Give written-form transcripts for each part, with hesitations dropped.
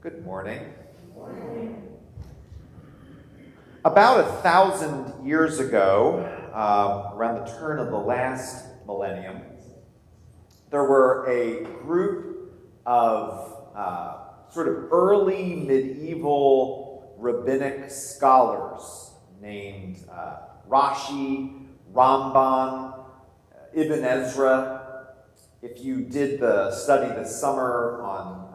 Good morning. About 1,000 years ago, around the turn of the last millennium, there were a group of sort of early medieval rabbinic scholars named Rashi, Ramban, Ibn Ezra. If you did the study this summer on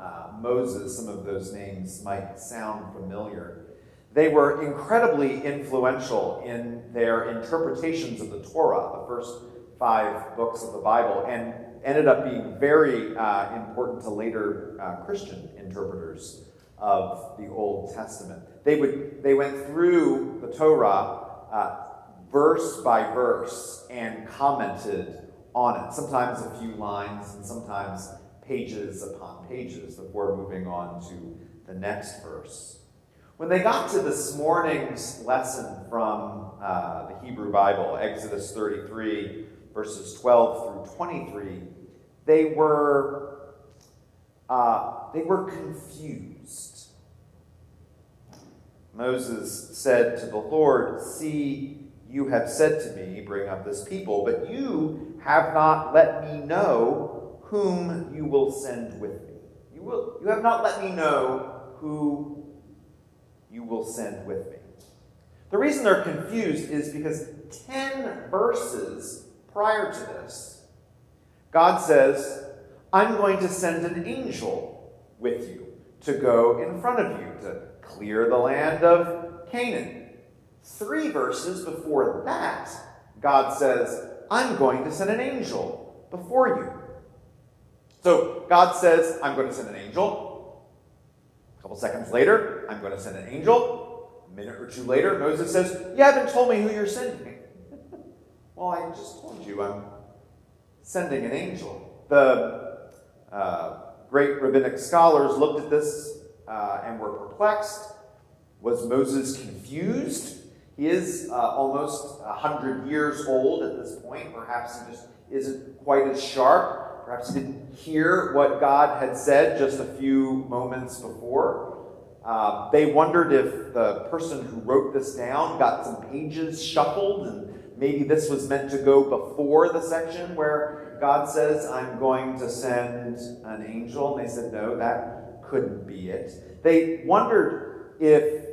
Moses, some of those names might sound familiar. They were incredibly influential in their interpretations of the Torah, the first 5 books of the Bible, and ended up being very important to later Christian interpreters of the Old Testament. They went through the Torah verse by verse and commented on it, sometimes a few lines and sometimes pages upon pages before moving on to the next verse. When they got to this morning's lesson from the Hebrew Bible, Exodus 33, verses 12 through 23, they were confused. Moses said to the Lord, "See, you have said to me, bring up this people, but you have not let me know whom you will send with me. You have not let me know who you will send with me." The reason they're confused is because 10 verses prior to this, God says, "I'm going to send an angel with you to go in front of you to clear the land of Canaan." 3 verses before that, God says, "I'm going to send an angel before you." So God says, "I'm going to send an angel." A couple seconds later, "I'm going to send an angel." A minute or two later, Moses says, "You haven't told me who you're sending." "Well, I just told you I'm sending an angel." The great rabbinic scholars looked at this and were perplexed. Was Moses confused? He is almost 100 years old at this point. Perhaps he just isn't quite as sharp. Perhaps he didn't hear what God had said just a few moments before. They wondered if the person who wrote this down got some pages shuffled, and maybe this was meant to go before the section where God says, "I'm going to send an angel." And they said, no, that couldn't be it. They wondered if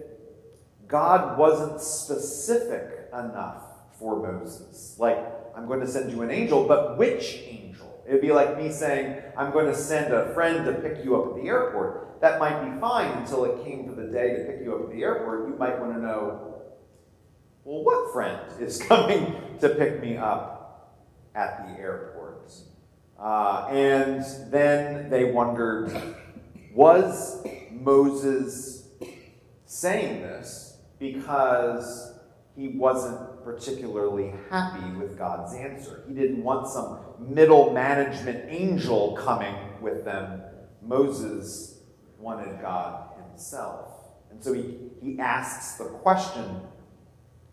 God wasn't specific enough for Moses. Like, "I'm going to send you an angel," but which angel? It'd be like me saying, "I'm going to send a friend to pick you up at the airport." That might be fine until it came to the day to pick you up at the airport. You might want to know, well, what friend is coming to pick me up at the airport? And then they wondered, was Moses saying this because he wasn't particularly happy with God's answer? He didn't want some middle management angel coming with them. Moses wanted God himself. And so he asks the question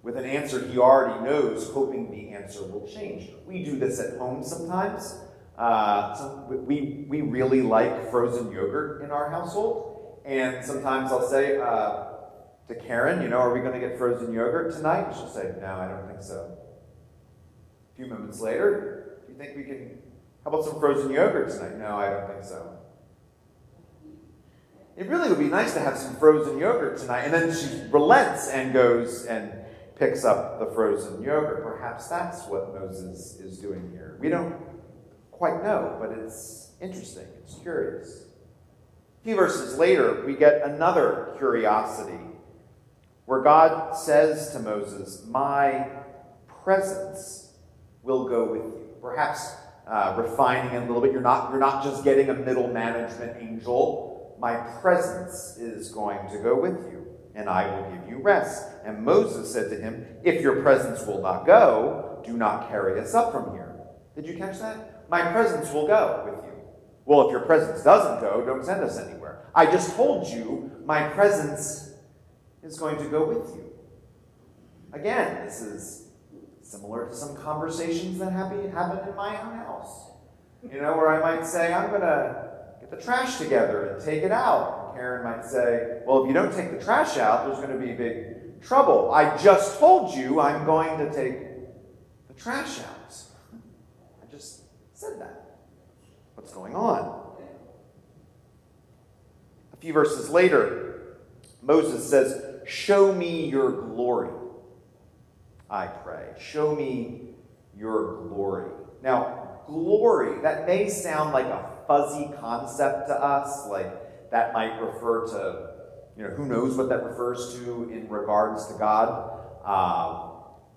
with an answer he already knows, hoping the answer will change. We do this at home sometimes. We really like frozen yogurt in our household. And sometimes I'll say to Karen, "Are we going to get frozen yogurt tonight?" And she'll say, "No, I don't think so." A few moments later, "Do you think we can, how about some frozen yogurt tonight?" "No, I don't think so." "It really would be nice to have some frozen yogurt tonight." And then she relents and goes and picks up the frozen yogurt. Perhaps that's what Moses is doing here. We don't quite know, but it's interesting. It's curious. A few verses later, we get another curiosity where God says to Moses, "My presence will go with you." Perhaps refining it a little bit. You're not just getting a middle management angel. My presence is going to go with you, and I will give you rest. And Moses said to him, "If your presence will not go, do not carry us up from here." Did you catch that? My presence will go with you. Well, if your presence doesn't go, don't send us anywhere. I just told you my presence is going to go with you. Again, this is similar to some conversations that happen in my own house. Where I might say, "I'm going to get the trash together and take it out. And Karen might say, well, if you don't take the trash out, there's going to be big trouble. I just told you I'm going to take the trash out. I just said that. What's going on? A few verses later, Moses says, show me your glory, I pray. Show me your glory. Now, glory, that may sound like a fuzzy concept to us, like that might refer to, who knows what that refers to in regards to God.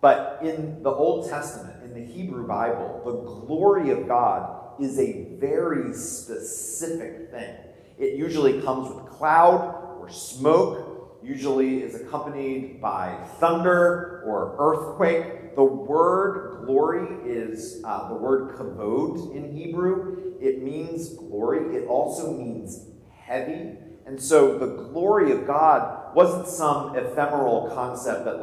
But in the Old Testament, in the Hebrew Bible, the glory of God is a very specific thing. It usually comes with cloud or smoke, usually is accompanied by thunder or earthquake. The word glory is the word kavod in Hebrew. It means glory. It also means heavy. And so the glory of God wasn't some ephemeral concept that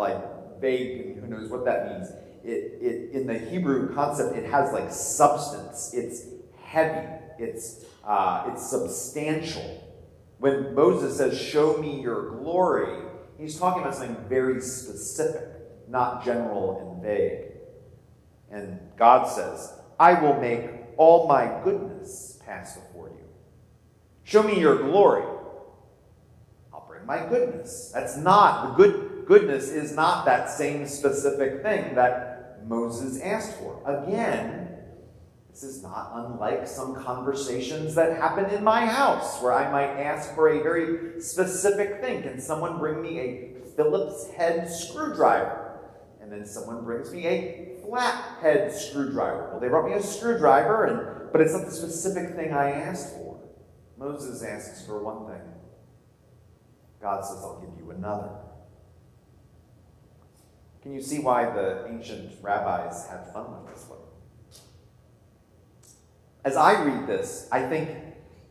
vague, who knows what that means. In the Hebrew concept, it has substance. It's heavy. It's substantial. When Moses says, show me your glory, he's talking about something very specific, not general and vague. And God says, I will make all my goodness pass before you. Show me your glory. I'll bring my goodness. That's not, the goodness is not that same specific thing that Moses asked for. Again, this is not unlike some conversations that happen in my house where I might ask for a very specific thing. Can someone bring me a Phillips head screwdriver? And then someone brings me a flat head screwdriver. Well, they brought me a screwdriver, but it's not the specific thing I asked for. Moses asks for one thing. God says, I'll give you another. Can you see why the ancient rabbis had fun with this one? As I read this, I think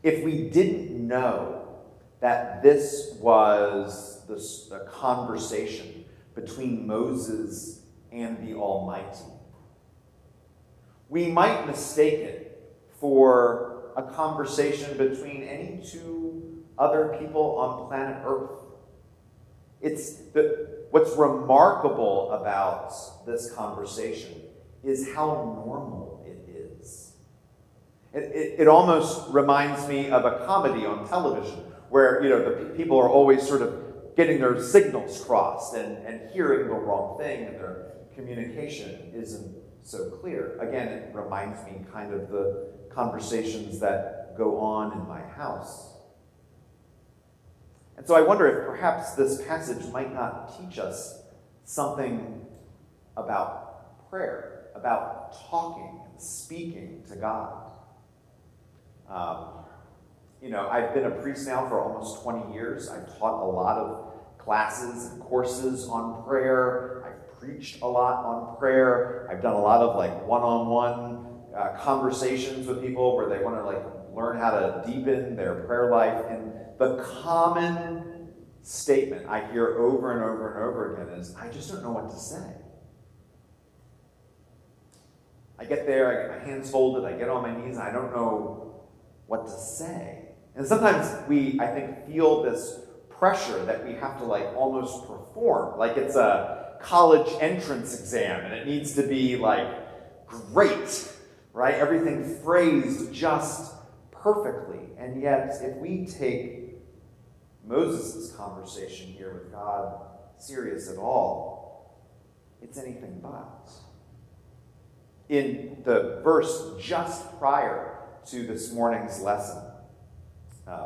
if we didn't know that this was a conversation between Moses and the Almighty, we might mistake it for a conversation between any two other people on planet Earth. What's remarkable about this conversation is how normal it is. It almost reminds me of a comedy on television where, the people are always sort of getting their signals crossed and hearing the wrong thing, and their communication isn't so clear. Again, it reminds me kind of the conversations that go on in my house. And so I wonder if perhaps this passage might not teach us something about prayer, about talking and speaking to God. I've been a priest now for almost 20 years. I've taught a lot of classes and courses on prayer. I've preached a lot on prayer. I've done a lot of one-on-one conversations with people where they want to learn how to deepen their prayer life. And the common statement I hear over and over and over again is, I just don't know what to say. I get there, I get my hands folded, I get on my knees, and I don't know what to say. And sometimes we, I think, feel this pressure that we have to almost perform, like it's a college entrance exam and it needs to be great, right? Everything phrased just perfectly. And yet, if we take Moses' conversation here with God serious at all, it's anything but. In the verse just prior to this morning's lesson,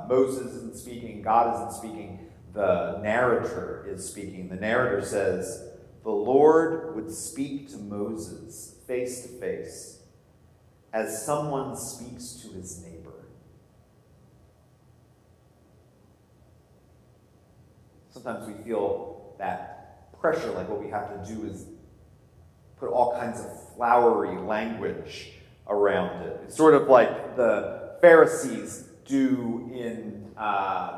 Moses isn't speaking, God isn't speaking, the narrator is speaking. The narrator says, the Lord would speak to Moses face to face as someone speaks to his neighbor. Sometimes we feel that pressure, like what we have to do is put all kinds of flowery language around it. It's sort of like the Pharisees do in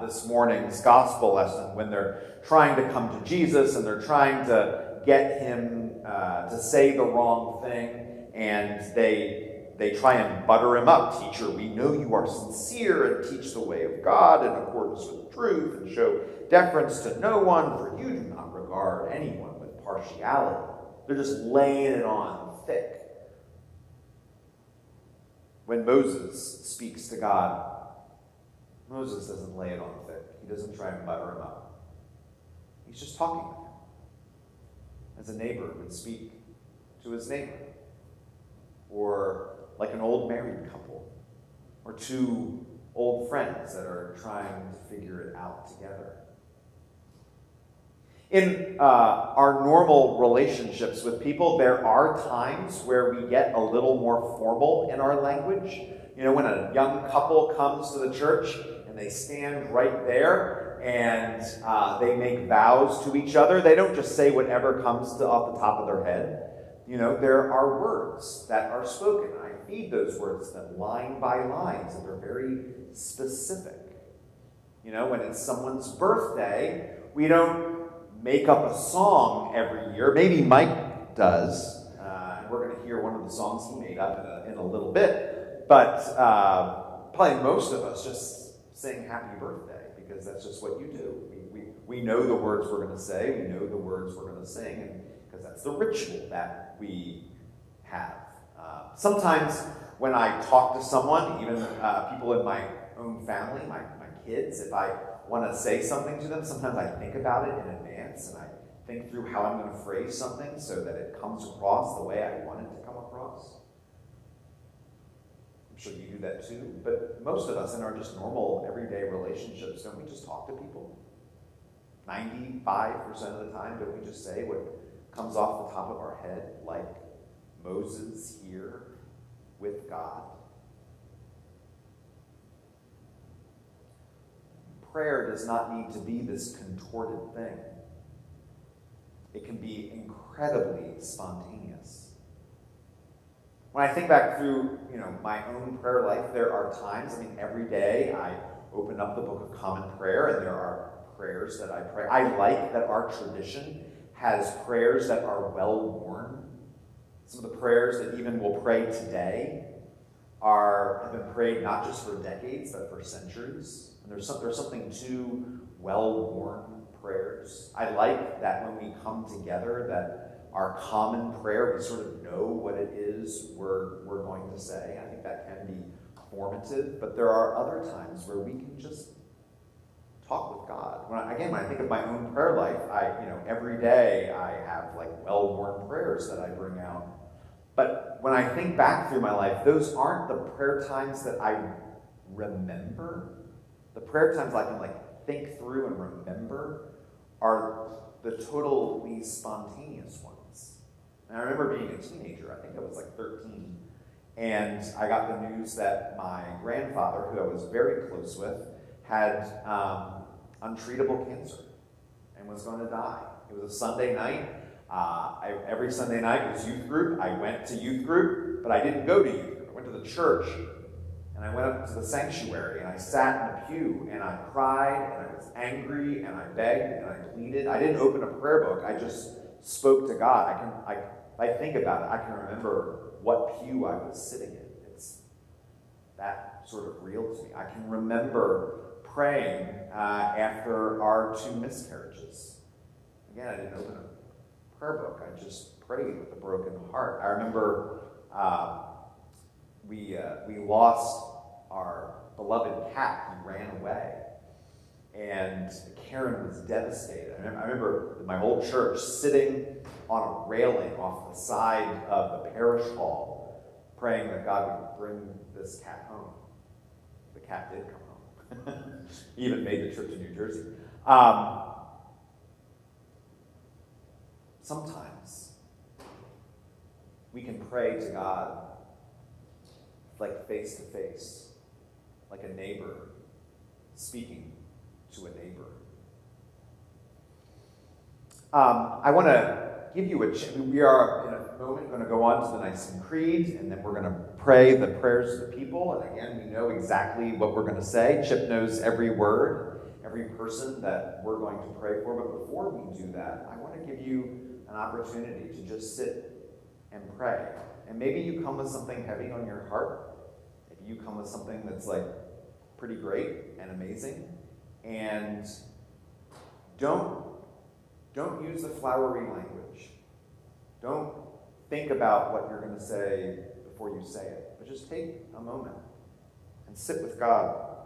this morning's gospel lesson when they're trying to come to Jesus and they're trying to get him to say the wrong thing, and they they try and butter him up. Teacher, we know you are sincere and teach the way of God in accordance with truth and show deference to no one, for you do not regard anyone with partiality. They're just laying it on thick. When Moses speaks to God, Moses doesn't lay it on thick. He doesn't try and butter him up. He's just talking with him, as a neighbor would speak to his neighbor, or like an old married couple, or two old friends that are trying to figure it out together. In our normal relationships with people, there are times where we get a little more formal in our language. You know, when a young couple comes to the church and they stand right there and they make vows to each other, they don't just say whatever comes off the top of their head. You know, there are words that are spoken. I feed those words to them line by line, so they're very specific. You know, when it's someone's birthday, we don't make up a song every year. Maybe Mike does. And we're going to hear one of the songs he made up in a little bit. But probably most of us just sing happy birthday because that's just what you do. We know the words we're going to say. We know the words we're going to sing because that's the ritual that we have. Sometimes when I talk to someone, even people in my own family, my kids, if I want to say something to them, sometimes I think about it in advance and I think through how I'm going to phrase something so that it comes across the way I want it to come across. I'm sure you do that too, but most of us in our just normal everyday relationships, don't we just talk to people? 95% of the time, don't we just say what comes off the top of our head, like Moses here with God? Prayer does not need to be this contorted thing. It can be incredibly spontaneous. When I think back through, my own prayer life, there are times, every day I open up the Book of Common Prayer and there are prayers that I pray. I like that our tradition has prayers that are well-worn. Some of the prayers that even we'll pray today have been prayed not just for decades, but for centuries. And there's something to well-worn prayers. I like that when we come together, that our common prayer, we sort of know what it is we're going to say. I think that can be formative, but there are other times where we can just talk with God. When I think of my own prayer life, every day I have well-worn prayers that I bring out. But when I think back through my life, those aren't the prayer times that I remember. The prayer times I can think through and remember are the totally spontaneous ones. And I remember being a teenager, I think I was 13, and I got the news that my grandfather, who I was very close with, had untreatable cancer and was going to die. It was a Sunday night. Every Sunday night was youth group. I went to youth group, but I didn't go to youth group. I went to the church, and I went up to the sanctuary, and I sat in the pew, and I cried, and I was angry, and I begged, and I pleaded. I didn't open a prayer book. I just spoke to God. I think about it. I can remember what pew I was sitting in. It's that sort of real to me. I can remember praying after our 2 miscarriages. Again, I didn't open a prayer book. I just prayed with a broken heart. I remember we lost our beloved cat. He ran away, and Karen was devastated. I remember my whole church sitting on a railing off the side of the parish hall, praying that God would bring this cat home. The cat did come home. He even made the trip to New Jersey. Sometimes we can pray to God face to face, like a neighbor speaking to a neighbor. I want to give you we are in a moment going to go on to the Nicene Creed, and then we're going to pray the prayers of the people. And again, we know exactly what we're going to say. Chip knows every word, every person that we're going to pray for. But before we do that, I want to give you an opportunity to just sit and pray. And maybe you come with something heavy on your heart. Maybe you come with something that's like pretty great and amazing. And don't use the flowery language. Don't think about what you're going to say before you say it. But just take a moment and sit with God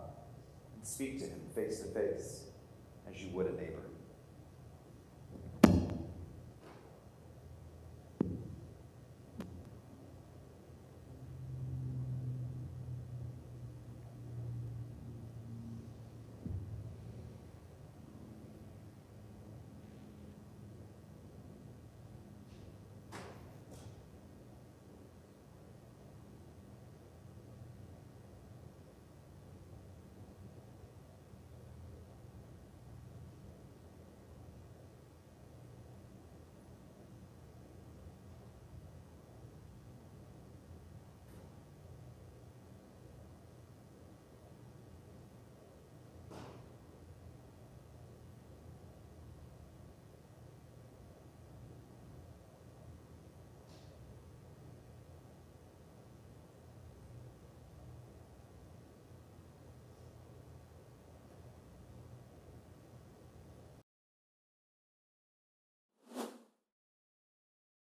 and speak to him face to face as you would a neighbor.